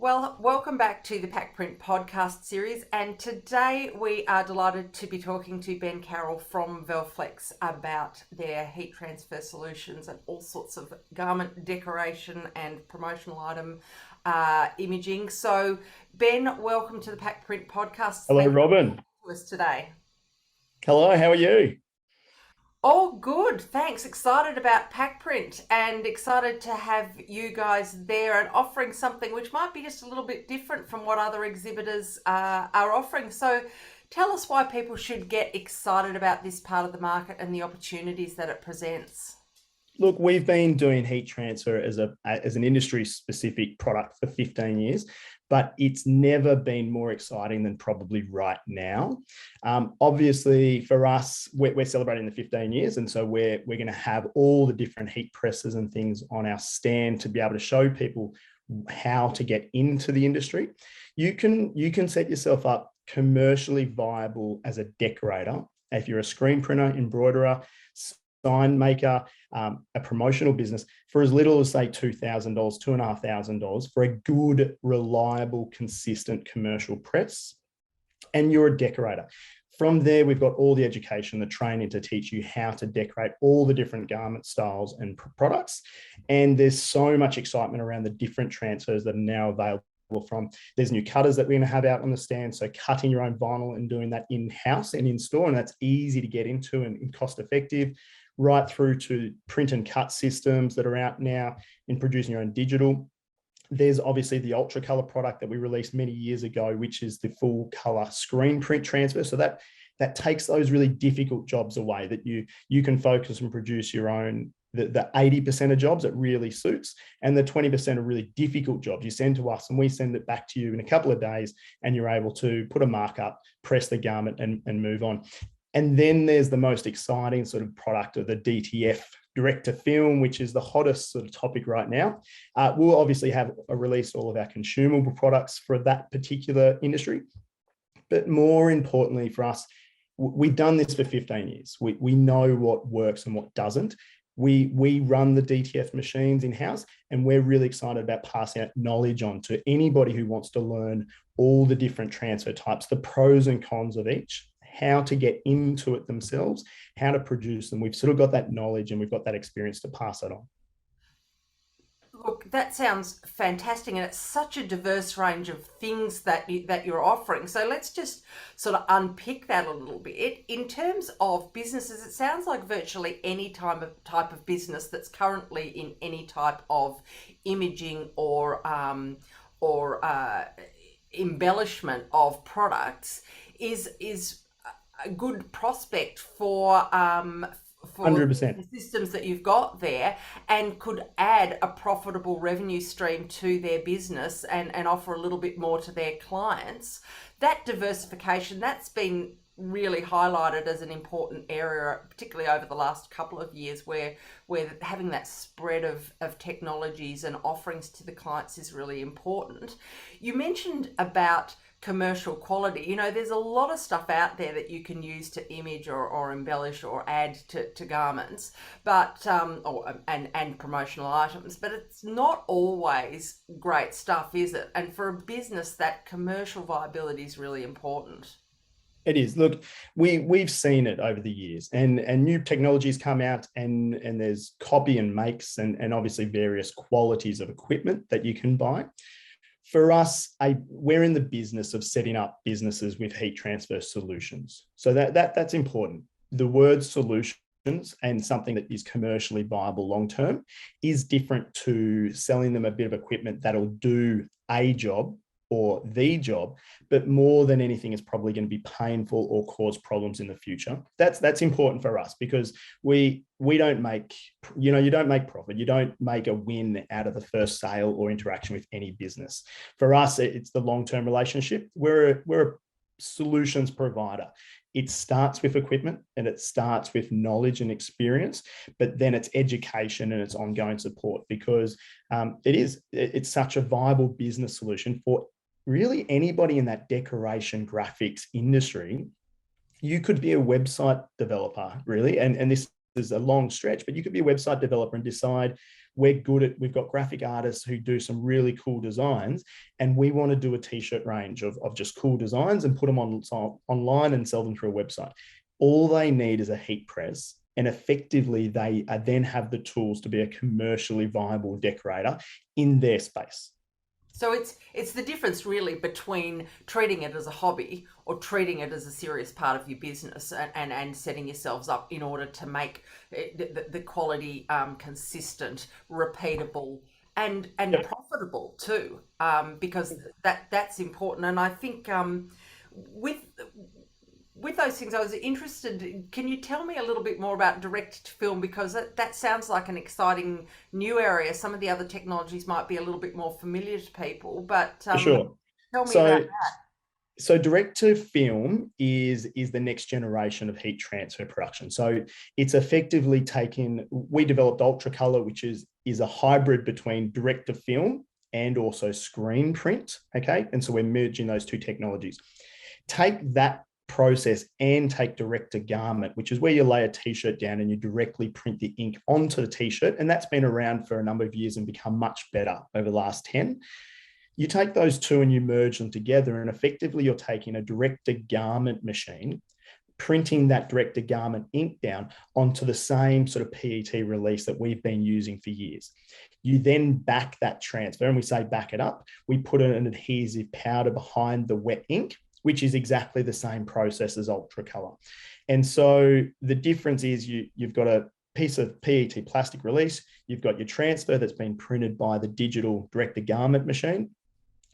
Well, welcome back to the PacPrint podcast series. And today we are delighted to be talking to Ben Carroll from Velflex about their heat transfer solutions and all sorts of garment decoration and promotional item imaging. So, Ben, welcome to the PacPrint podcast. Hello, Thank you for Robin. talking to us today. Hello, how are you? Oh, good. Thanks. Excited about PacPrint and excited to have you guys there and offering something which might be just a little bit different from what other exhibitors are offering. So, tell us why people should get excited about this part of the market and the opportunities that it presents. Look, we've been doing heat transfer as an industry specific product for 15 years, but it's never been more exciting than probably right now. Obviously, for us, we're celebrating the 15 years, and so we're going to have all the different heat presses and things on our stand to be able to show people how to get into the industry. You can set yourself up commercially viable as a decorator if you're a screen printer, embroiderer, sign maker, a promotional business for as little as say $2,000, $2,500 for a good, reliable, consistent commercial press, and you're a decorator. From there, we've got all the education, the training to teach you how to decorate all the different garment styles and products. And there's so much excitement around the different transfers that are now available. From there's new cutters that we're going to have out on the stand, so cutting your own vinyl and doing that in-house and in store, and that's easy to get into and cost effective, right through to print and cut systems that are out now in producing your own digital. There's obviously the ultra color product that we released many years ago, which is the full color screen print transfer. So that takes those really difficult jobs away, that you can focus and produce your own. The 80% of jobs it really suits, and the 20% of really difficult jobs you send to us, and we send it back to you in a couple of days, and you're able to put a markup, press the garment, and move on. And then there's the most exciting sort of product of the DTF, direct to film, which is the hottest sort of topic right now. We'll obviously have released all of our consumable products for that particular industry. But more importantly for us, we've done this for 15 years. We know what works and what doesn't. We run the DTF machines in-house, and we're really excited about passing that knowledge on to anybody who wants to learn all the different transfer types, the pros and cons of each, how to get into it themselves, how to produce them. We've sort of got that knowledge and we've got that experience to pass it on. Look, that sounds fantastic, and it's such a diverse range of things that you're offering. So let's just sort of unpick that a little bit. In terms of businesses, it sounds like virtually any type of business that's currently in any type of imaging or embellishment of products is a good prospect for 100%. the systems that you've got there, and could add a profitable revenue stream to their business and offer a little bit more to their clients. That diversification, that's been really highlighted as an important area, particularly over the last couple of years, where having that spread of technologies and offerings to the clients is really important. You mentioned about commercial quality. You know, there's a lot of stuff out there that you can use to image or embellish or add to garments, but and promotional items, but it's not always great stuff, is it? And for a business, that commercial viability is really important. It is. Look, we've seen it over the years, and new technologies come out, and there's copy and makes, and obviously various qualities of equipment that you can buy. For us, we're in the business of setting up businesses with heat transfer solutions. So that's important. The word solutions and something that is commercially viable long term is different to selling them a bit of equipment that'll do a job or the job, but more than anything is probably going to be painful or cause problems in the future. That's important for us, because we don't make, you don't make profit, you don't make a win out of the first sale or interaction with any business. For us, it's the long-term relationship. We're a solutions provider. It starts with equipment and it starts with knowledge and experience, but then it's education and it's ongoing support, because it's such a viable business solution for really anybody in that decoration graphics industry. You could be a website developer, really, and this is a long stretch, but you could be a website developer and decide we've got graphic artists who do some really cool designs, and we want to do a t-shirt range of just cool designs and put them online and sell them through a website. All they need is a heat press, and effectively they then have the tools to be a commercially viable decorator in their space. So it's the difference really between treating it as a hobby or treating it as a serious part of your business, and setting yourselves up in order to make the quality consistent, repeatable, and Yep. profitable too, because that's important. And I think with with those things, I was interested. Can you tell me a little bit more about direct to film? Because that sounds like an exciting new area. Some of the other technologies might be a little bit more familiar to people, but For sure. tell me about So so direct to film is the next generation of heat transfer production. So it's effectively taken, we developed ultra color, which is a hybrid between direct to film and also screen print. Okay. And so we're merging those two technologies. Take that process and take direct to garment, which is where you lay a t-shirt down and you directly print the ink onto the t-shirt. And that's been around for a number of years and become much better over the last 10. You take those two and you merge them together, and effectively you're taking a direct to garment machine, printing that direct to garment ink down onto the same sort of PET release that we've been using for years. You then back that transfer, and we say back it up. We put an adhesive powder behind the wet ink, which is exactly the same process as ultra color. And so the difference is you've got a piece of PET plastic release, you've got your transfer that's been printed by the digital direct to garment machine.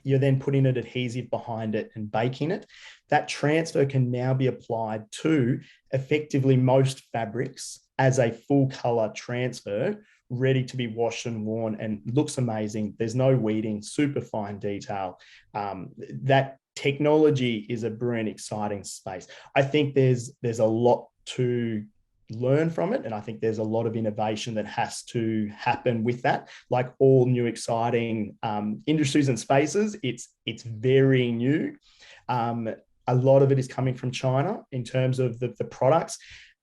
You're then putting an adhesive behind it and baking it. That transfer can now be applied to effectively most fabrics as a full color transfer, ready to be washed and worn, and looks amazing. There's no weeding, super fine detail. That technology is a brilliant, exciting space. I think there's a lot to learn from it, and I think there's a lot of innovation that has to happen with that. Like all new exciting industries and spaces, it's very new. A lot of it is coming from China in terms of the products.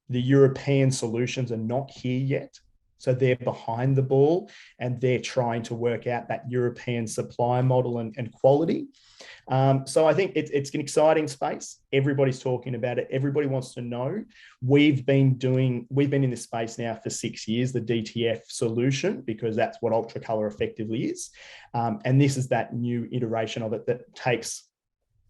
The European solutions are not here yet, so they're behind the ball, and they're trying to work out that European supply model and quality. So I think it's an exciting space. Everybody's talking about it. Everybody wants to know. We've been in this space now for 6 years, the DTF solution, because that's what ultra color effectively is. And this is that new iteration of it that takes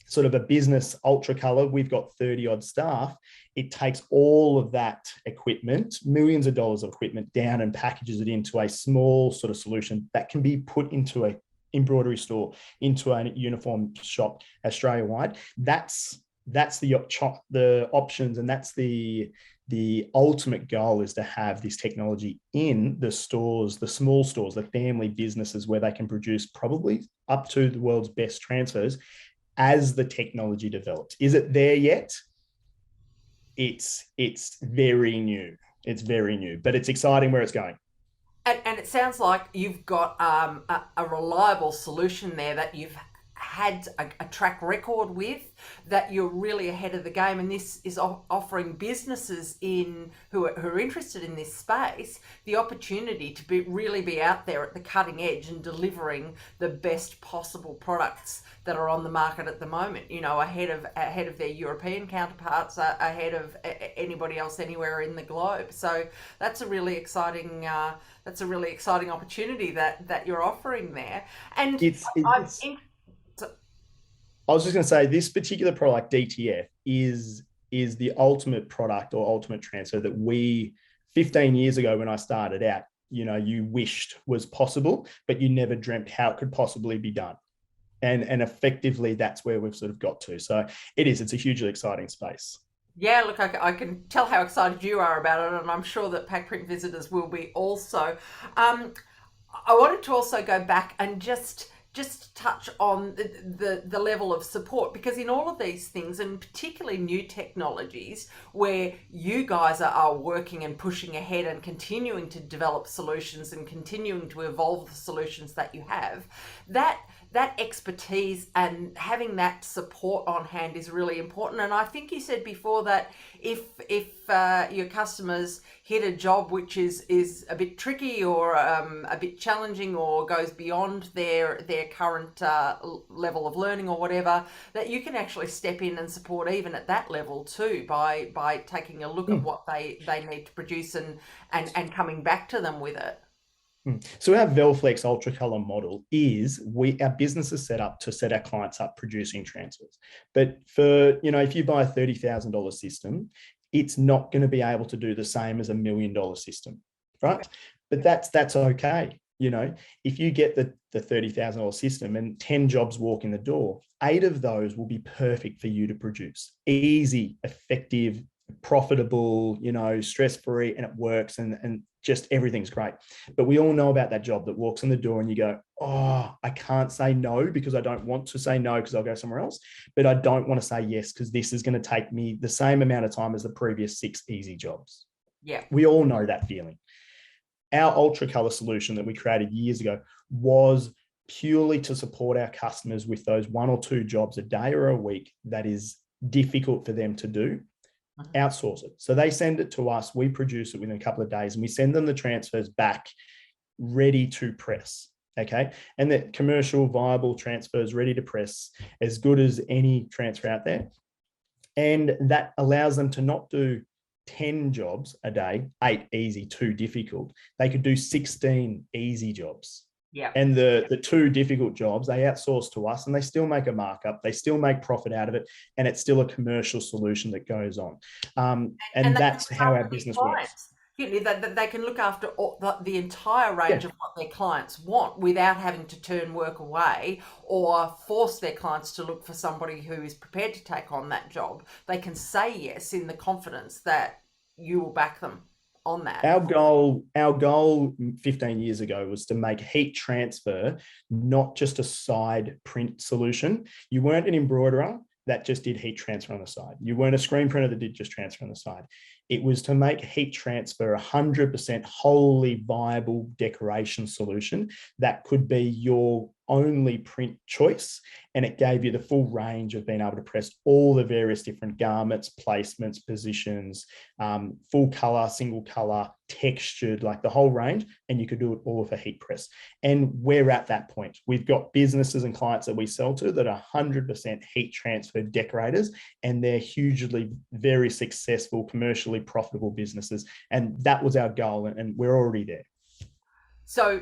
sort of a business ultra color. We've got 30 odd staff. It takes all of that equipment, millions of dollars of equipment, down and packages it into a small sort of solution that can be put into a embroidery store, into a uniform shop Australia-wide. That's the options, and that's the ultimate goal, is to have this technology in the stores, the small stores, the family businesses, where they can produce probably up to the world's best transfers as the technology develops. Is it there yet? It's very new. It's very new, but it's exciting where it's going. And it sounds like you've got a reliable solution there that you've had a track record with, that you're really ahead of the game, and this is offering businesses who are interested in this space the opportunity to really be out there at the cutting edge and delivering the best possible products that are on the market at the moment, ahead of their European counterparts, ahead of anybody else anywhere in the globe. So that's a really exciting opportunity that you're offering there. And it's I was just going to say, this particular product, DTF, is the ultimate product or ultimate transfer that we, 15 years ago when I started out, you wished was possible, but you never dreamt how it could possibly be done. And effectively, that's where we've sort of got to. So it's a hugely exciting space. Yeah, look, I can tell how excited you are about it, and I'm sure that PacPrint visitors will be also. I wanted to also go back and just touch on the level of support, because in all of these things, and particularly new technologies where you guys are working and pushing ahead and continuing to develop solutions and continuing to evolve the solutions that you have, that that expertise and having that support on hand is really important. And I think you said before that if your customers hit a job which is a bit tricky or a bit challenging or goes beyond their current level of learning or whatever, that you can actually step in and support even at that level too by taking a look at what they need to produce and coming back to them with it. So our Velflex Ultra Color model is our business is set up to set our clients up producing transfers. But for, if you buy a $30,000 system, it's not going to be able to do the same as $1 million system, right? Okay. But that's okay. If you get the $30,000 system and 10 jobs walk in the door, 8 of those will be perfect for you to produce. Easy, effective, profitable, stress-free, and it works, and just everything's great. But we all know about that job that walks in the door and you go, oh, I can't say no because I don't want to say no because I'll go somewhere else, but I don't want to say yes because this is going to take me the same amount of time as the previous 6 easy jobs. Yeah. We all know that feeling. Our Ultra Color solution that we created years ago was purely to support our customers with those 1 or 2 jobs a day or a week that is difficult for them to do. Outsource it. So they send it to us, we produce it within a couple of days, and we send them the transfers back ready to press. Okay. And the commercial viable transfers ready to press, as good as any transfer out there. And that allows them to not do 10 jobs a day, 8 easy, 2 difficult. They could do 16 easy jobs. Yeah. And the 2 difficult jobs, they outsource to us and they still make a markup. They still make profit out of it. And it's still a commercial solution that goes on. And that's how our business works. They can look after the entire range of what their clients want without having to turn work away or force their clients to look for somebody who is prepared to take on that job. They can say yes in the confidence that you will back them on that. Our goal 15 years ago was to make heat transfer not just a side print solution. You weren't an embroiderer that just did heat transfer on the side. You weren't a screen printer that did just transfer on the side. It was to make heat transfer 100% wholly viable decoration solution that could be your only print choice. And it gave you the full range of being able to press all the various different garments, placements, positions, full color, single color, textured, like the whole range. And you could do it all for heat press. And we're at that point. We've got businesses and clients that we sell to that are 100% heat transfer decorators, and they're hugely, very successful, commercially profitable businesses. And that was our goal, and we're already there. So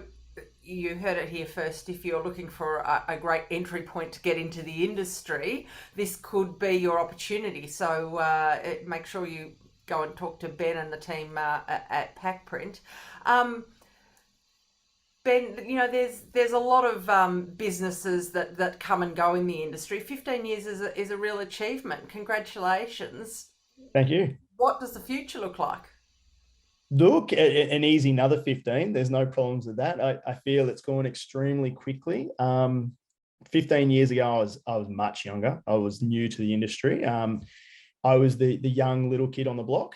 you heard it here first. If you're looking for a great entry point to get into the industry, this could be your opportunity. So make sure you go and talk to Ben and the team at PacPrint. Ben, there's a lot of businesses that come and go in the industry. 15 years is a real achievement. Congratulations. Thank you. What does the future look like? Look, an easy another 15. There's no problems with that. I feel it's gone extremely quickly. 15 years ago, I was much younger. I was new to the industry. I was the young little kid on the block.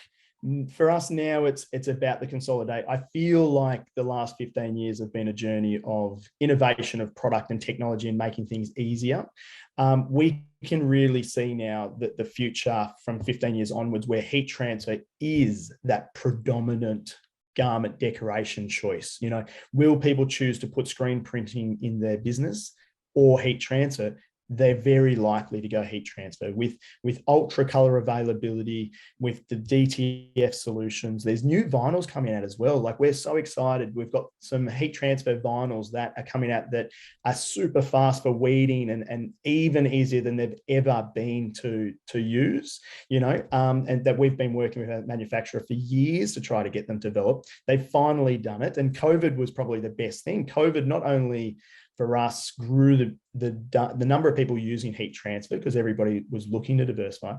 For us now, it's about the consolidate. I feel like the last 15 years have been a journey of innovation of product and technology and making things easier. We can really see now that the future from 15 years onwards, where heat transfer is that predominant garment decoration choice. Will people choose to put screen printing in their business or heat transfer? They're very likely to go heat transfer with ultra color availability, with the DTF solutions. There's new vinyls coming out as well. Like, we're so excited. We've got some heat transfer vinyls that are coming out that are super fast for weeding and even easier than they've ever been to use, and that we've been working with a manufacturer for years to try to get them developed. They've finally done it. And COVID was probably the best thing. COVID not only for us grew the number of people using heat transfer because everybody was looking to diversify.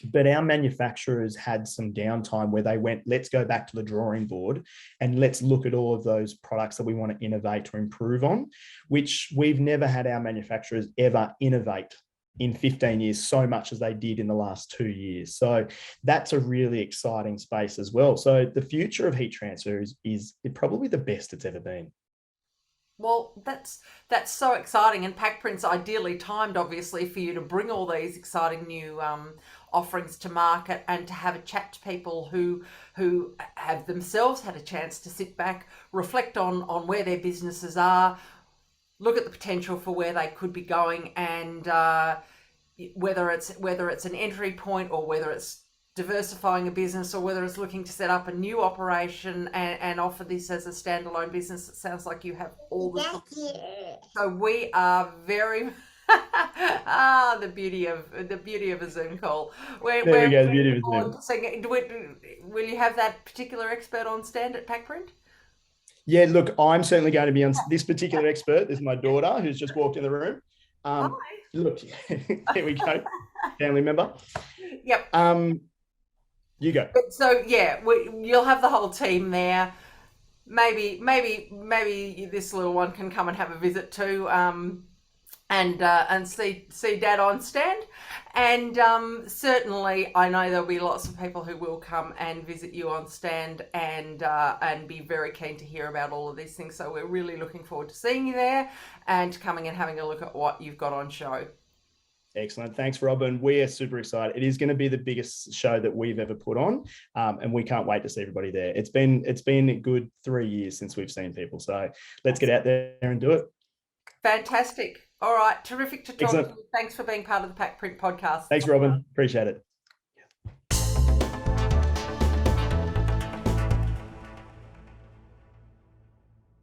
But our manufacturers had some downtime where they went, let's go back to the drawing board and let's look at all of those products that we want to innovate or improve on, which we've never had our manufacturers ever innovate in 15 years so much as they did in the last 2 years. So that's a really exciting space as well. So the future of heat transfer is probably the best it's ever been. Well, that's so exciting, and PacPrint's ideally timed, obviously, for you to bring all these exciting new offerings to market and to have a chat to people who have themselves had a chance to sit back, reflect on where their businesses are, look at the potential for where they could be going, and whether it's an entry point, or whether it's diversifying a business, or whether it's looking to set up a new operation and offer this as a standalone business. It sounds like you have all the so we are very the beauty of a Zoom call. There we We're go. The beauty looking of forward Zoom. to seeing. Will you have that particular expert on stand at PacPrint? Yeah, look, I'm certainly going to be on this particular expert. This is my daughter who's just walked in the room. Hi. Look, there we go. Family member. Yep. You go. So yeah, you'll have the whole team there. Maybe this little one can come and have a visit too, and see Dad on stand. And certainly, I know there'll be lots of people who will come and visit you on stand, and be very keen to hear about all of these things. So we're really looking forward to seeing you there and coming and having a look at what you've got on show. Excellent. Thanks, Robin. We are super excited. It is going to be the biggest show that we've ever put on, and we can't wait to see everybody there. It's been a good 3 years since we've seen people. So let's get out there and do it. Fantastic. All right. Terrific to talk to Excellent. you. Thanks for being part of the PacPrint podcast. Thanks, Robin. Appreciate it.